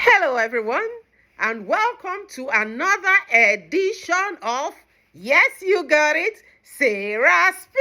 Hello, everyone, and welcome to another edition of Yes, You Got It, Sarah Speaks.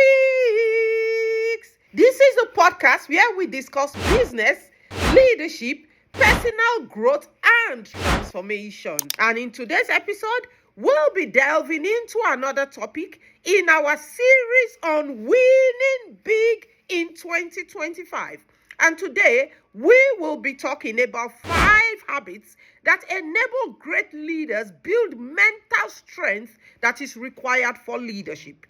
This is a podcast where we discuss business, leadership, personal growth, and transformation. And in today's episode, we'll be delving into another topic in our series on winning big in 2025. And today, we will be talking about 5 habits that enable great leaders build mental strength that is required for leadership.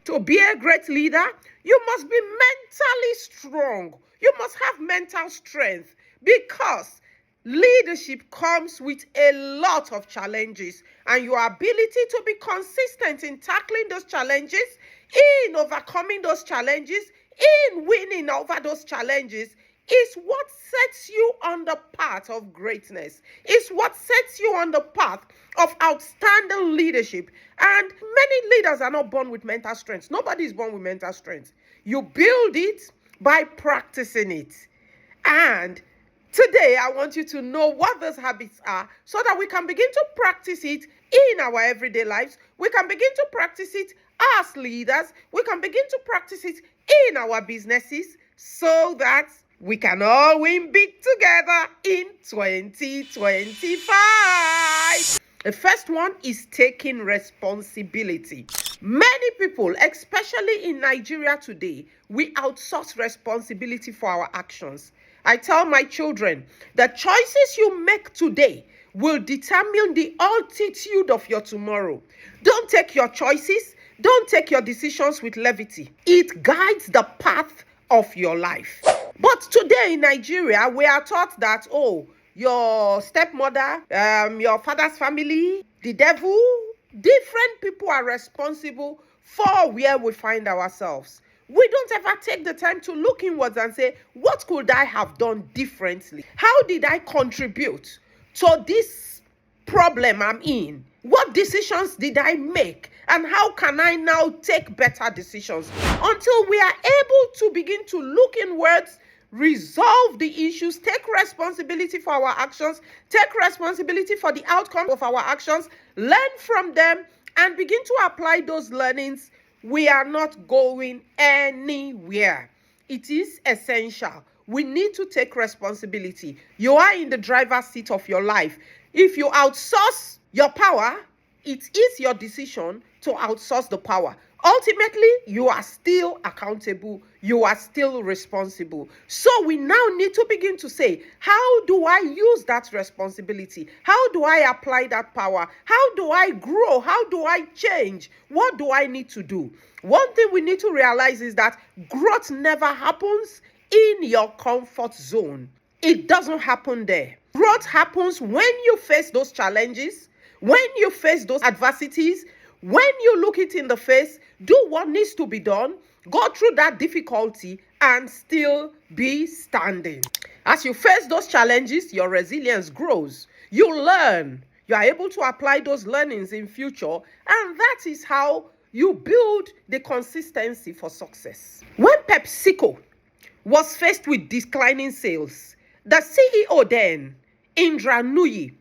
To be a great leader, you must be mentally strong. You must have mental strength because leadership comes with a lot of challenges, and your ability to be consistent in tackling those challenges, in overcoming those challenges, in winning over those challenges is what sets you on the path of greatness. It's what sets you on the path of outstanding leadership. And many leaders are not born with mental strength. Nobody is born with mental strength. You build it by practicing it. And today, I want you to know what those habits are so that we can begin to practice it in our everyday lives. We can begin to practice it as leaders. We can begin to practice it in our businesses so that we can all win big together in 2025. The first one is taking responsibility. Many people, especially in Nigeria today, we outsource responsibility for our actions. I tell my children, the choices you make today will determine the altitude of your tomorrow. Don't take your choices, don't take your decisions with levity. It guides the path of your life. But today in Nigeria, we are taught that, your stepmother, your father's family, the devil, different people are responsible for where we find ourselves. We don't ever take the time to look inwards and say, what could I have done differently? How did I contribute to this problem I'm in? What decisions did I make? And how can I now take better decisions? Until we are able to begin to look inwards, resolve the issues, take responsibility for our actions, take responsibility for the outcome of our actions, learn from them, and begin to apply those learnings, we are not going anywhere. It is essential. We need to take responsibility. You are in the driver's seat of your life. If you outsource your power, it is your decision to outsource the power. Ultimately, you are still accountable. You are still responsible. So we now need to begin to say, how do I use that responsibility? How do I apply that power? How do I grow? How do I change? What do I need to do? One thing we need to realize is that growth never happens in your comfort zone. It doesn't happen there. Growth happens when you face those challenges, when you face those adversities, when you look it in the face, do what needs to be done, go through that difficulty, and still be standing. As you face those challenges, your resilience grows. You learn. You are able to apply those learnings in future, and that is how you build the consistency for success. When PepsiCo was faced with declining sales, the CEO then, Indra Nooyi,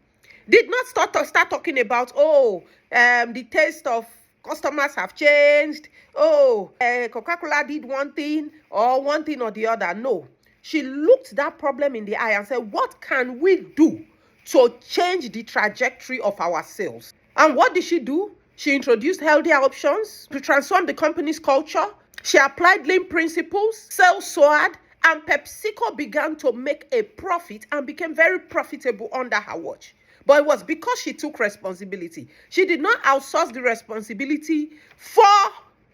did not start talking about, the taste of customers have changed. Coca-Cola did one thing or the other. No. She looked that problem in the eye and said, what can we do to change the trajectory of our sales? And what did she do? She introduced healthier options to transform the company's culture. She applied lean principles, sales soared, and PepsiCo began to make a profit and became very profitable under her watch. But it was because she took responsibility. She did not outsource the responsibility for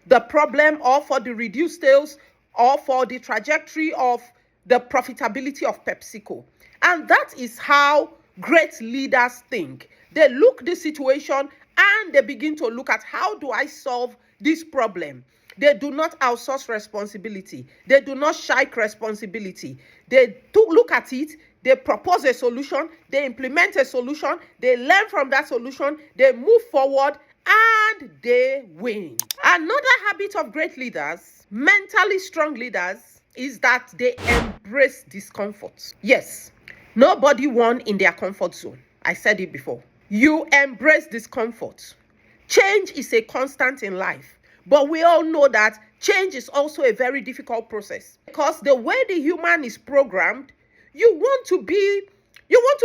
the problem or for the reduced sales or for the trajectory of the profitability of PepsiCo. And that is how great leaders think. They look the situation and they begin to look at, how do I solve this problem? They do not outsource responsibility. They do not shirk responsibility. They look at it. They propose a solution, they implement a solution, they learn from that solution, they move forward, and they win. Another habit of great leaders, mentally strong leaders, is that they embrace discomfort. Yes, Nobody won in their comfort zone. I said it before. You embrace discomfort. Change is a constant in life. But we all know that change is also a very difficult process. Because the way the human is programmed, you want to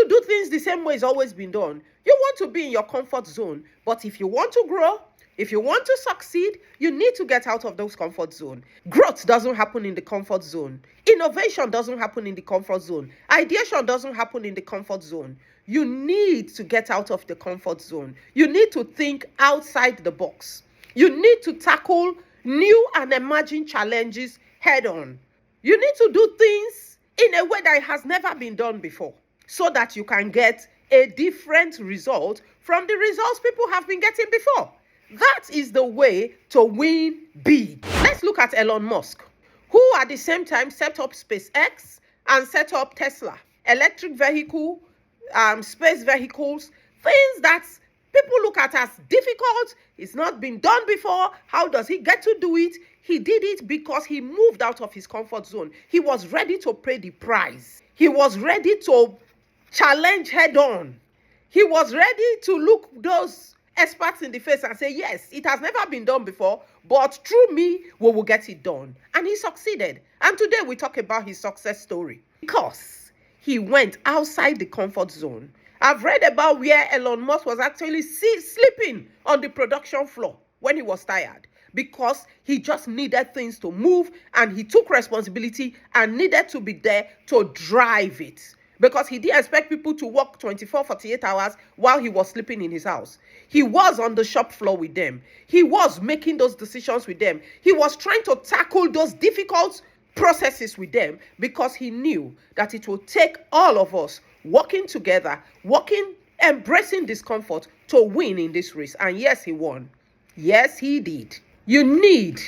do things the same way it's always been done. You want to be in your comfort zone. But if you want to grow, if you want to succeed, you need to get out of those comfort zone. Growth doesn't happen in the comfort zone. Innovation doesn't happen in the comfort zone. Ideation doesn't happen in the comfort zone. You need to get out of the comfort zone. You need to think outside the box. You need to tackle new and emerging challenges head on. You need to do things in a way that has never been done before, so that you can get a different result from the results people have been getting before. That is the way to win big. Let's look at Elon Musk, who at the same time set up SpaceX and set up Tesla, electric vehicle, space vehicles, things that people look at as difficult. It's not been done before. How does he get to do it? He did it because he moved out of his comfort zone. He was ready to pay the price. He was ready to challenge head on. He was ready to look those experts in the face and say, yes, it has never been done before, but through me, we will get it done. And he succeeded. And today we talk about his success story because he went outside the comfort zone. I've read about where Elon Musk was actually sleeping on the production floor when he was tired, because he just needed things to move, and he took responsibility and needed to be there to drive it. Because he didn't expect people to work 24, 48 hours while he was sleeping in his house. He was on the shop floor with them. He was making those decisions with them. He was trying to tackle those difficult processes with them, because he knew that it will take all of us working together, embracing discomfort to win in this race. And yes, he won. Yes, he did. You need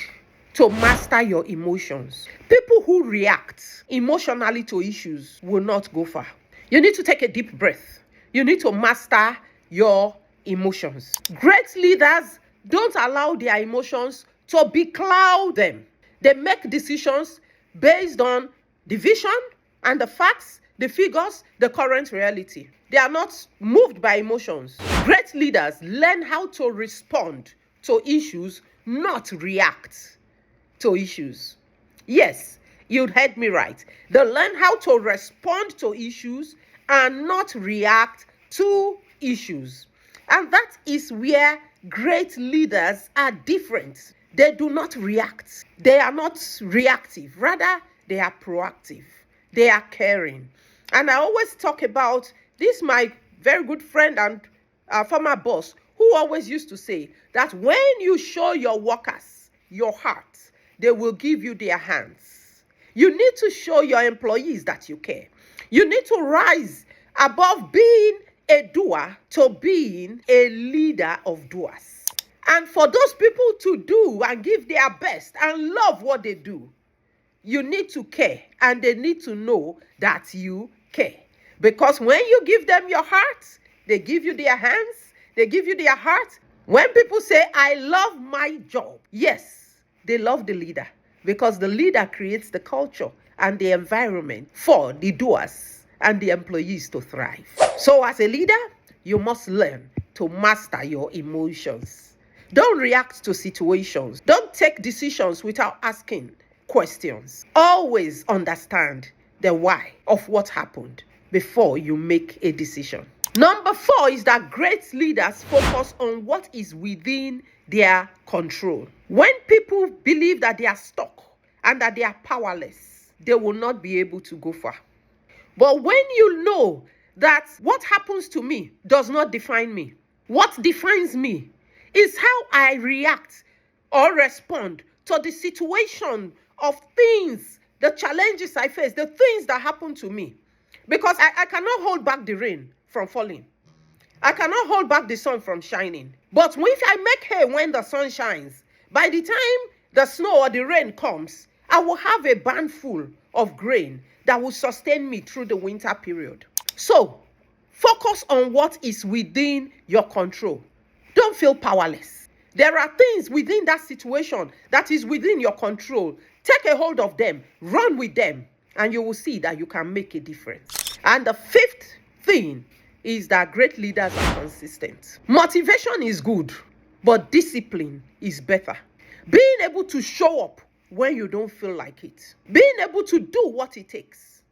to master your emotions. People who react emotionally to issues will not go far. You need to take a deep breath. You need to master your emotions. Great leaders don't allow their emotions to becloud them. They make decisions based on the vision and the facts, the figures, the current reality. They are not moved by emotions. Great leaders learn how to respond to issues, not react to issues. Yes, you heard me right. They learn how to respond to issues and not react to issues. And that is where great leaders are different. They do not react. They are not reactive. Rather, they are proactive. They are caring. And I always talk about this, my very good friend and former boss, who always used to say that when you show your workers your heart, they will give you their hands. You need to show your employees that you care. You need to rise above being a doer to being a leader of doers. And for those people to do and give their best and love what they do, you need to care, and they need to know that you care. Because when you give them your heart, they give you their hands, they give you their heart. When people say, I love my job, yes, they love the leader, because the leader creates the culture and the environment for the doers and the employees to thrive. So as a leader, you must learn to master your emotions. Don't react to situations. Don't take decisions without asking questions. Always understand the why of what happened before you make a decision. Number 4 is that great leaders focus on what is within their control. When people believe that they are stuck and that they are powerless, they will not be able to go far. But when you know that what happens to me does not define me, what defines me is how I react or respond to the situation of things, the challenges I face, the things that happen to me. Because I cannot hold back the rain from falling. I cannot hold back the sun from shining. But if I make hay when the sun shines, by the time the snow or the rain comes, I will have a barn full of grain that will sustain me through the winter period. So, focus on what is within your control. Don't feel powerless. There are things within that situation that is within your control. Take a hold of them, run with them, and you will see that you can make a difference. And the fifth thing is that great leaders are consistent. Motivation is good, but discipline is better. Being able to show up when you don't feel like it. Being able to do what it takes.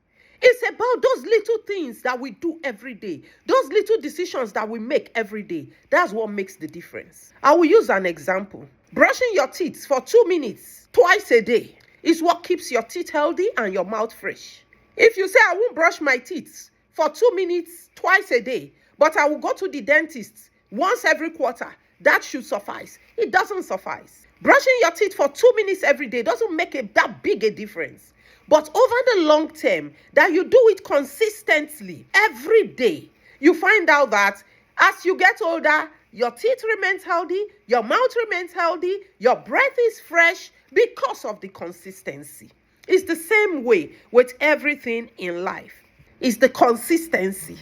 It's about those little things that we do every day. Those little decisions that we make every day. That's what makes the difference. I will use an example. Brushing your teeth for 2 minutes twice a day is what keeps your teeth healthy and your mouth fresh. If you say, I won't brush my teeth for 2 minutes twice a day, but I will go to the dentist once every quarter, that should suffice. It doesn't suffice. Brushing your teeth for 2 minutes every day doesn't make that big a difference. But over the long term, that you do it consistently every day, you find out that as you get older, your teeth remains healthy, your mouth remains healthy, your breath is fresh because of the consistency. It's the same way with everything in life. It's the consistency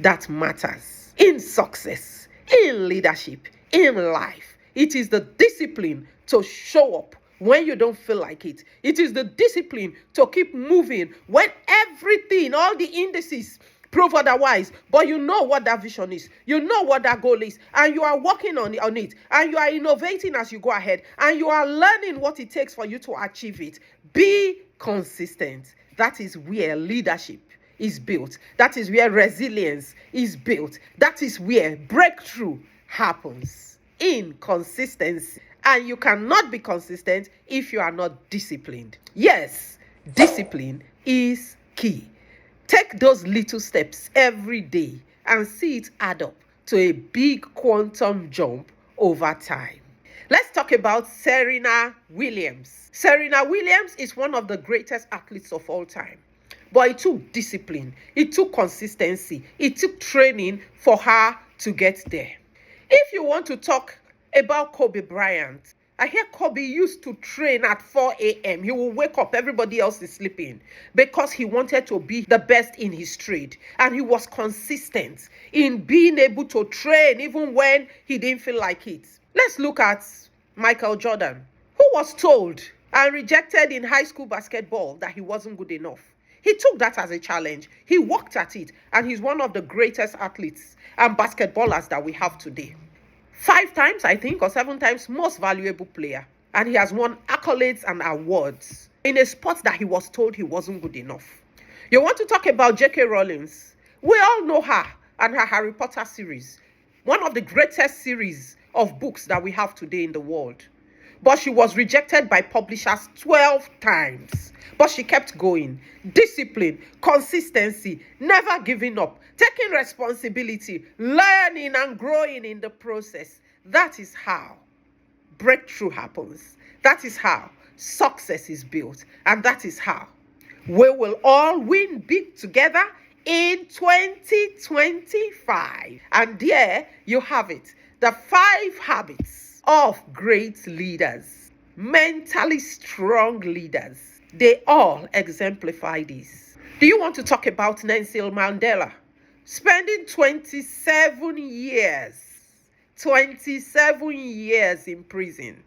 that matters in success, in leadership, in life. It is the discipline to show up when you don't feel like it. It is the discipline to keep moving when everything, all the indices prove otherwise, but you know what that vision is, you know what that goal is, and you are working on it, and you are innovating as you go ahead, and you are learning what it takes for you to achieve it. Be consistent. That is where leadership is built. That is where resilience is built. That is where breakthrough happens, in consistency. And you cannot be consistent if you are not disciplined. Yes, discipline is key. Take those little steps every day and see it add up to a big quantum jump over time. Let's talk about Serena Williams. Serena Williams is one of the greatest athletes of all time. But it took discipline, it took consistency, it took training for her to get there. If you want to talk about Kobe Bryant, I hear Kobe used to train at 4 a.m. He will wake up, everybody else is sleeping, because he wanted to be the best in his trade. And he was consistent in being able to train even when he didn't feel like it. Let's look at Michael Jordan, who was told and rejected in high school basketball that he wasn't good enough. He took that as a challenge. He worked at it, and he's one of the greatest athletes and basketballers that we have today. 5 times, I think, or 7 times most valuable player. And he has won accolades and awards in a sport that he was told he wasn't good enough. You want to talk about J.K. Rowling? We all know her and her Harry Potter series. One of the greatest series of books that we have today in the world. But she was rejected by publishers 12 times. But she kept going. Discipline, consistency, never giving up, taking responsibility, learning and growing in the process. That is how breakthrough happens. That is how success is built. And that is how we will all win big together in 2025. And there you have it. The 5 habits of great leaders, mentally strong leaders. They all exemplify this. Do you want to talk about Nelson Mandela? Spending 27 years in prison,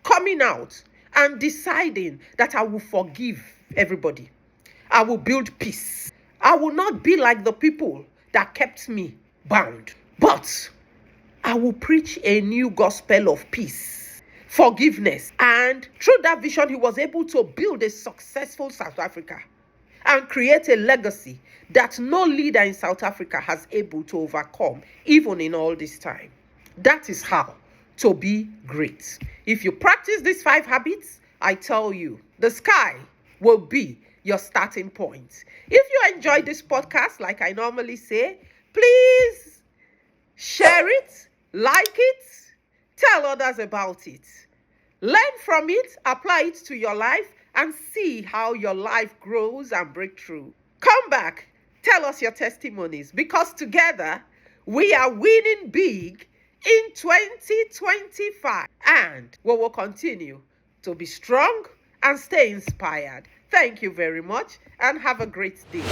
coming out and deciding that I will forgive everybody. I will build peace. I will not be like the people that kept me bound, but I will preach a new gospel of peace, forgiveness. And through that vision, he was able to build a successful South Africa and create a legacy that no leader in South Africa has able to overcome, even in all this time. That is how to be great. If you practice these 5 habits, I tell you, the sky will be your starting point. If you enjoyed this podcast, like I normally say, please share it, like it, tell others about it. Learn from it, apply it to your life, and see how your life grows and break through. Come back, tell us your testimonies, because together we are winning big in 2025. And we will continue to be strong and stay inspired. Thank you very much, and have a great day.